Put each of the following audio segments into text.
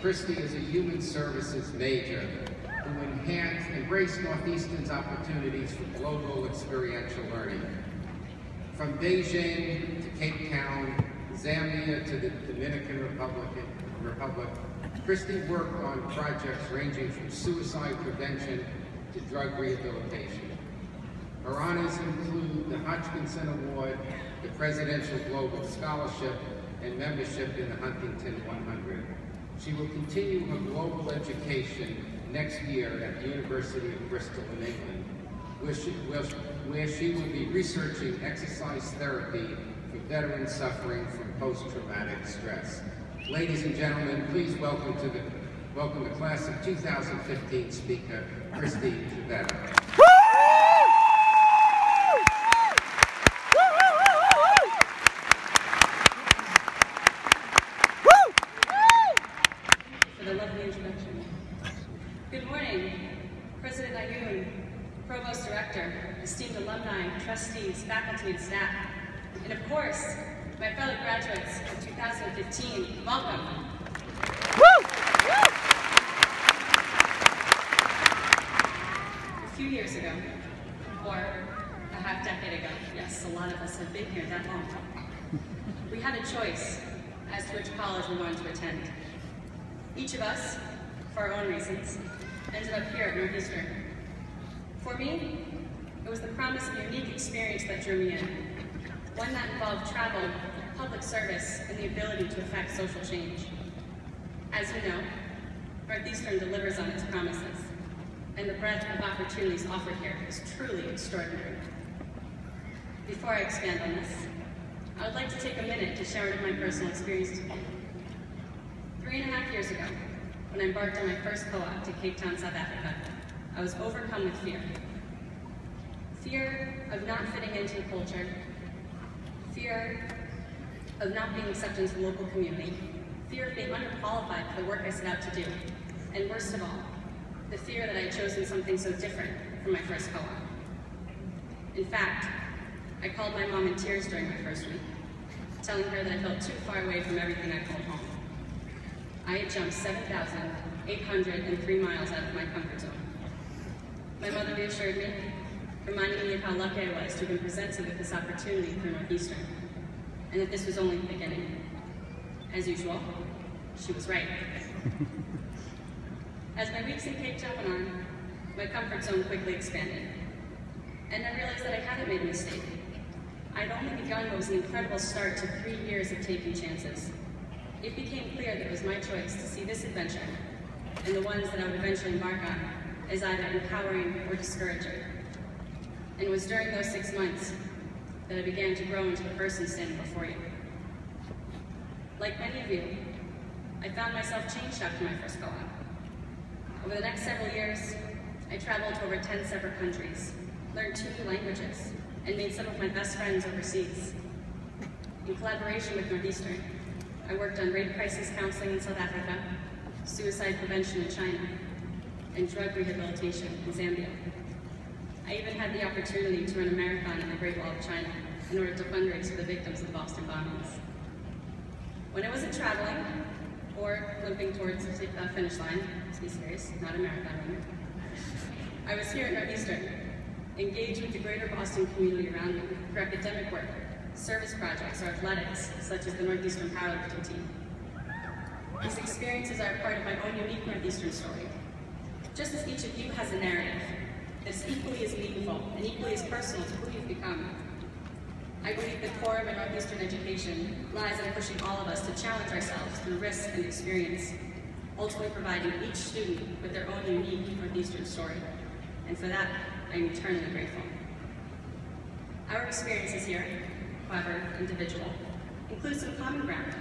Christie is a human services major who embraced Northeastern's opportunities for global experiential learning. From Beijing to Cape Town, Zambia to the Dominican Republic, Christie worked on projects ranging from suicide prevention to drug rehabilitation. Her honors include the Hodgkinson Award, the Presidential Global Scholarship, and membership in the Huntington 100. She will continue her global education next year at the University of Bristol in England, where she will be researching exercise therapy for veterans suffering from post-traumatic stress. Ladies and gentlemen, please welcome the class of 2015 speaker, Christie. Good morning, President Ayoun, Provost Director, esteemed alumni, trustees, faculty, and staff, and of course, my fellow graduates of 2015, welcome. A few years ago, or a half-decade ago, yes, a lot of us have been here that long, we had a choice as to which college we wanted to attend. Each of us, for our own reasons, ended up here at Northeastern. For me, it was the promise of a unique experience that drew me in, one that involved travel, public service, and the ability to affect social change. As you know, Northeastern delivers on its promises, and the breadth of opportunities offered here is truly extraordinary. Before I expand on this, I would like to take a minute to share my personal experience with you. 3.5 years ago, when I embarked on my first co-op to Cape Town, South Africa, I was overcome with fear. Fear of not fitting into the culture, fear of not being accepted into the local community, fear of being underqualified for the work I set out to do, and worst of all, the fear that I had chosen something so different from my first co-op. In fact, I called my mom in tears during my first week, telling her that I felt too far away from everything I called home. I had jumped 7,803 miles out of my comfort zone. My mother reassured me, reminding me of how lucky I was to have been presented with this opportunity through Northeastern, and that this was only the beginning. As usual, she was right. As my weeks in Cape Town went on, my comfort zone quickly expanded, and I realized that I hadn't made a mistake. I'd only begun what was an incredible start to 3 years of taking chances. It became clear that it was my choice to see this adventure, and the ones that I would eventually embark on, as either empowering or discouraging. And it was during those 6 months that I began to grow into the person standing before you. Like many of you, I found myself changed after my first co-op. Over the next several years, I traveled to over 10 separate countries, learned 2 new languages, and made some of my best friends overseas. In collaboration with Northeastern, I worked on rape crisis counseling in South Africa, suicide prevention in China, and drug rehabilitation in Zambia. I even had the opportunity to run a marathon in the Great Wall of China in order to fundraise for the victims of the Boston bombings. When I wasn't traveling, or limping towards the finish line, let's be serious, not a marathon runner, I was here at Northeastern, engaged with the greater Boston community around me for academic work, service projects, or athletics, such as the Northeastern powerlifting team. These experiences are a part of my own unique Northeastern story. Just as each of you has a narrative that's equally as meaningful and equally as personal to who you've become, I believe the core of a Northeastern education lies in pushing all of us to challenge ourselves through risk and experience, ultimately providing each student with their own unique Northeastern story. And for that, I am eternally grateful. Our experiences here, however individual, include some common ground,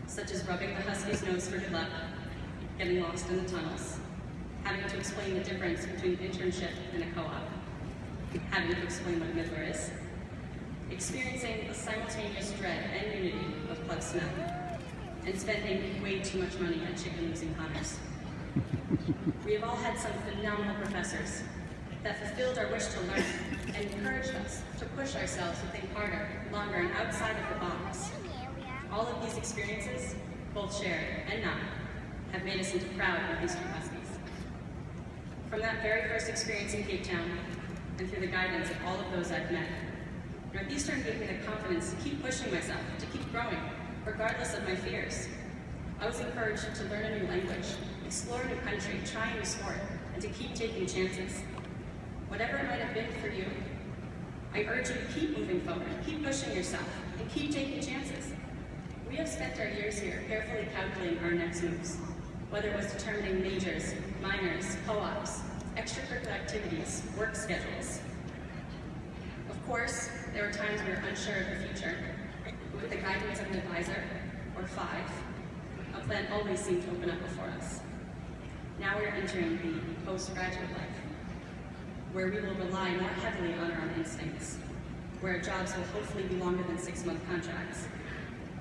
such as rubbing the Husky's nose for good luck, getting lost in the tunnels, having to explain the difference between an internship and a co-op, having to explain what Midler is, experiencing the simultaneous dread and unity of club smell, and spending way too much money at chicken losing Connors. We have all had some phenomenal professors that fulfilled our wish to learn and encouraged us to push ourselves to think harder, longer, and outside of the box. All of these experiences, both shared and not, have made us into proud Northeastern Huskies. From that very first experience in Cape Town, and through the guidance of all of those I've met, Northeastern gave me the confidence to keep pushing myself, to keep growing, regardless of my fears. I was encouraged to learn a new language, explore a new country, try a new sport, and to keep taking chances. Whatever it might have been for you, I urge you to keep moving forward, keep pushing yourself, and keep taking chances. We have spent our years here carefully calculating our next moves, whether it was determining majors, minors, co-ops, extracurricular activities, work schedules. Of course, there were times we were unsure of the future, but with the guidance of an advisor, or 5, a plan always seemed to open up before us. Now we're entering the postgraduate life, where we will rely more heavily on our own instincts, where our jobs will hopefully be longer than 6-month contracts,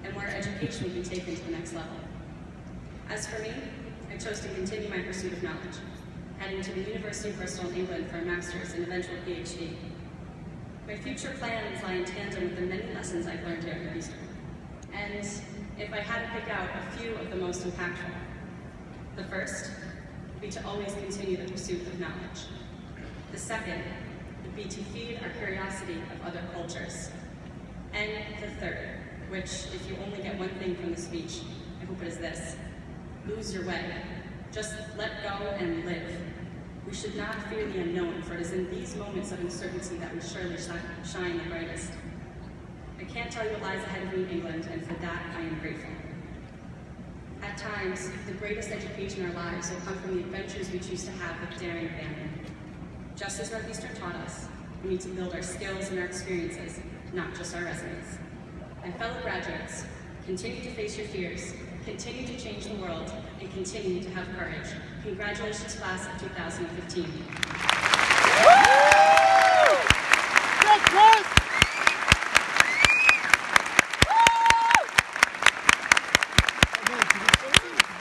and where education will be taken to the next level. As for me, I chose to continue my pursuit of knowledge, heading to the University of Bristol in England for a master's and eventual PhD. My future plans lie in tandem with the many lessons I've learned here at Northeastern. And if I had to pick out a few of the most impactful, the first would be to always continue the pursuit of knowledge. The second would be to feed our curiosity of other cultures. And the third, which, if you only get one thing from the speech, I hope it is this: lose your way. Just let go and live. We should not fear the unknown, for it is in these moments of uncertainty that we surely shine the brightest. I can't tell you what lies ahead of me in England, and for that I am grateful. At times, the greatest education in our lives will come from the adventures we choose to have with daring abandon. Just as Northeastern taught us, we need to build our skills and our experiences, not just our resumes. And fellow graduates, continue to face your fears, continue to change the world, and continue to have courage. Congratulations, class of 2015.